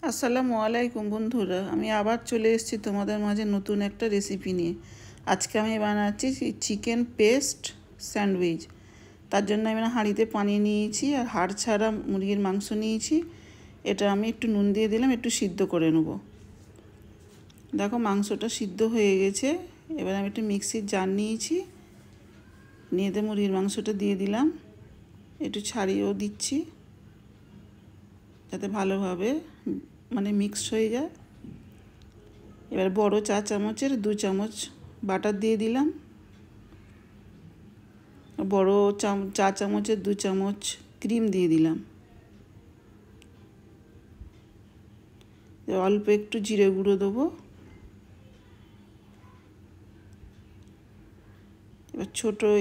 আসসালামু আলাইকুম বন্ধুরা, আমি আবার চলে এসেছি তোমাদের মাঝে নতুন একটা রেসিপি নিয়ে। আজকে আমি বানাচ্ছি চিকেন পেস্ট স্যান্ডউইচ। তার জন্য আমি হাঁড়িতে পানি নিয়েছি আর হাড় ছাড়া মুরগির মাংস নিয়েছি। এটা আমি একটু নুন দিয়ে দিলাম, একটু সিদ্ধ করে নেব। দেখো মাংসটা সিদ্ধ হয়ে গেছে। এবার আমি একটু মিক্সির জার নিয়েছি, নিয়ে মুরগির মাংসটা দিয়ে দিলাম, একটু ছাড়িয়েও দিচ্ছি যাতে ভালোভাবে মিক্স হয়ে যায়। এবার বড় চা চামচের 2 চামচ বাটার দিয়ে দিলাম, বড় চা চামচের 2 চামচ ক্রিম দিয়ে দিলাম, অল্প একটু জিরে গুঁড়ো দেবো। এবার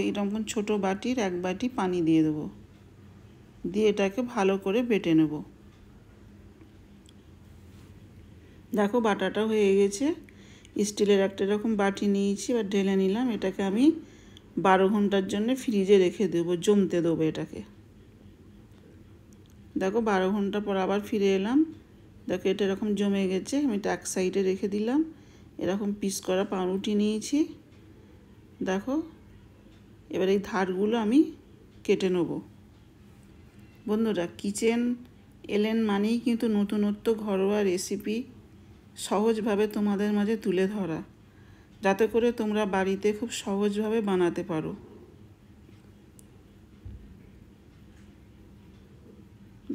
এরকম ছোট বাটির 1 বাটি পানি দিয়ে দেবো, দিয়ে এটাকে ভালো করে বেটে নেব। দেখো বাটাটা হয়ে গেছে। স্টিলের একটা এরকম বাটি নিয়েছি, এবার ঢেলে নিলাম। এটাকে আমি 12 ঘন্টার জন্য ফ্রিজে রেখে দেবো, জমতে দেবো এটাকে। দেখো 12 ঘন্টা পর আবার ফিরে এলাম। দেখো এটা এরকম জমে গেছে। আমি এটা এক সাইডে রেখে দিলাম। এরকম পিস করা পাউরুটি নিয়েছি। দেখো এবার এই ধারগুলো আমি কেটে নেব। বন্ধুরা, কিচেন এলেন মানেই কিন্তু নতুনত্ব, ঘরোয়া রেসিপি সহজভাবে তোমাদের মাঝে তুলে ধরা, যাতে করে তোমরা বাড়িতে খুব সহজভাবে বানাতে পারো।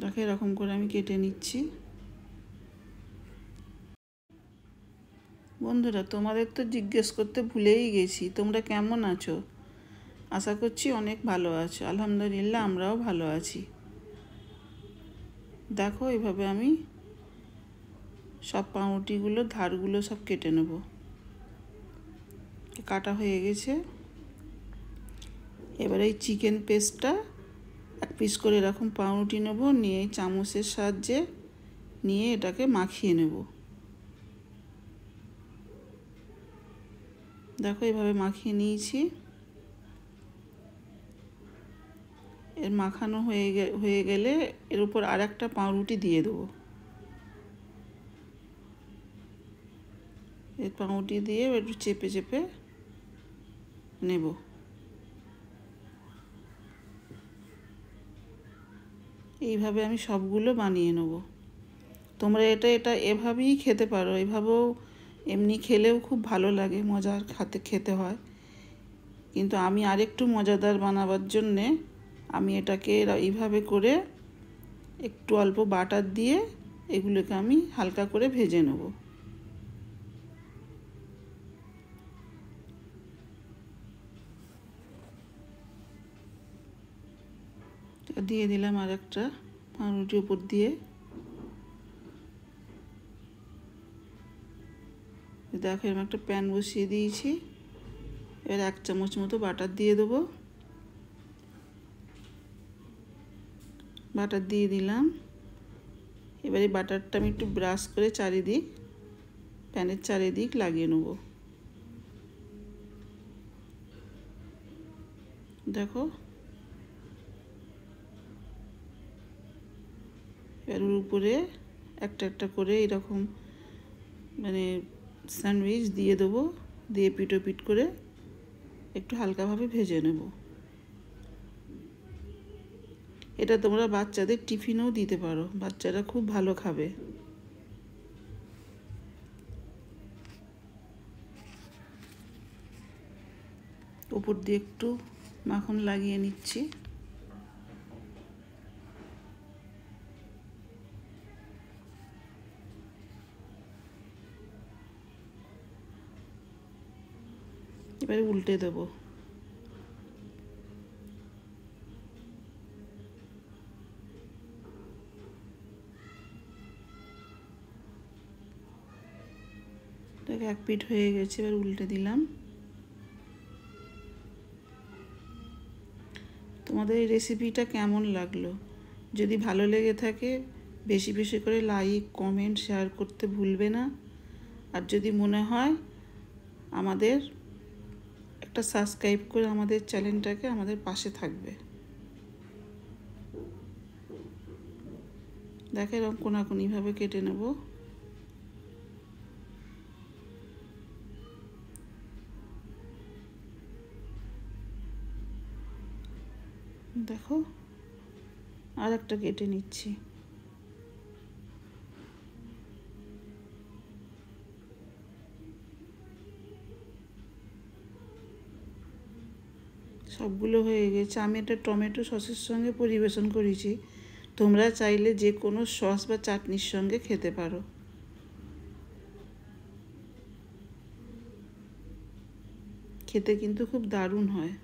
দেখো এরকম করে আমি কেটে নিচ্ছি। বন্ধুরা, তোমাদের তো জিজ্ঞেস করতে ভুলেই গেছি, তোমরা কেমন আছো? আশা করছি অনেক ভালো আছো। আলহামদুলিল্লাহ, আমরাও ভালো আছি। দেখো এইভাবে আমি সব পাউরুটিগুলো ধারগুলো সব কেটে নেব। কাটা হয়ে গেছে। এবার এই চিকেন পেস্টটা 1 পিস করে এরকম পাউরুটি নেব, নিয়ে চামচের সাহায্যে নিয়ে এটাকে মাখিয়ে নেব। দেখো এইভাবে মাখিয়ে নিয়েছি। এর মাখানো হয়ে গেলে এর উপর আর একটা পাউরুটি দিয়ে দেবো। এর পাউরুটি দিয়ে একটু চেপে চেপে নেব। এইভাবে আমি সবগুলো বানিয়ে নেব। তোমরা এটা এভাবেই খেতে পারো। এভাবেও এমনি খেলেও খুব ভালো লাগে, মজার খেতে হয়। কিন্তু আমি আরেকটু মজাদার বানাবার জন্যে আমি এটাকে এইভাবে করে একটু অল্প বাটার দিয়ে এগুলোকে আমি হালকা করে ভেজে নেব। দিয়ে দিলাম আর একটা পাউরুটি উপর দিয়ে। দেখো এরকম একটা প্যান বসিয়ে দিয়েছি। এবার 1 চামচ মতো বাটার দিয়ে দেবো। বাটার দিয়ে দিলাম। এবার এই বাটারটা আমি একটু ব্রাশ করে প্যানের চারিদিক লাগিয়ে নেব। দেখো এর উপরে একটা একটা করে এরকম স্যান্ডউইচ দিয়ে দেবো, দিয়ে পিটো পিট করে একটু হালকাভাবে ভেজে নেব। এটা তোমরা বাচ্চাদের টিফিনেও দিতে পারো, বাচ্চারা খুব ভালো খাবে। উপর দিয়ে একটু মাখন লাগিয়ে নিচ্ছি। এবারে উল্টে দেবো। দেখো 1 পিঠ হয়ে গেছে, এবার উল্টে দিলাম। তোমাদের এই রেসিপিটা কেমন লাগলো? যদি ভালো লেগে থাকে বেশি বেশি করে লাইক, কমেন্ট, শেয়ার করতে ভুলবে না। আর যদি মনে হয় আমাদের একটা সাবস্ক্রাইব করে আমাদের চ্যানেলটাকে আমাদের পাশে থাকবে। দেখো এরকম কোনাকুনিভাবে কেটে নেব। দেখো আর একটা কেটে নিচ্ছি। সবগুলো হয়ে গেছে। আমি এটা টমেটো সসের সঙ্গে পরিবেশন করেছি, তোমরা চাইলে যে কোনো সস বা চাটনির সঙ্গে খেতে পারো। খেতে কিন্তু খুব দারুণ হয়।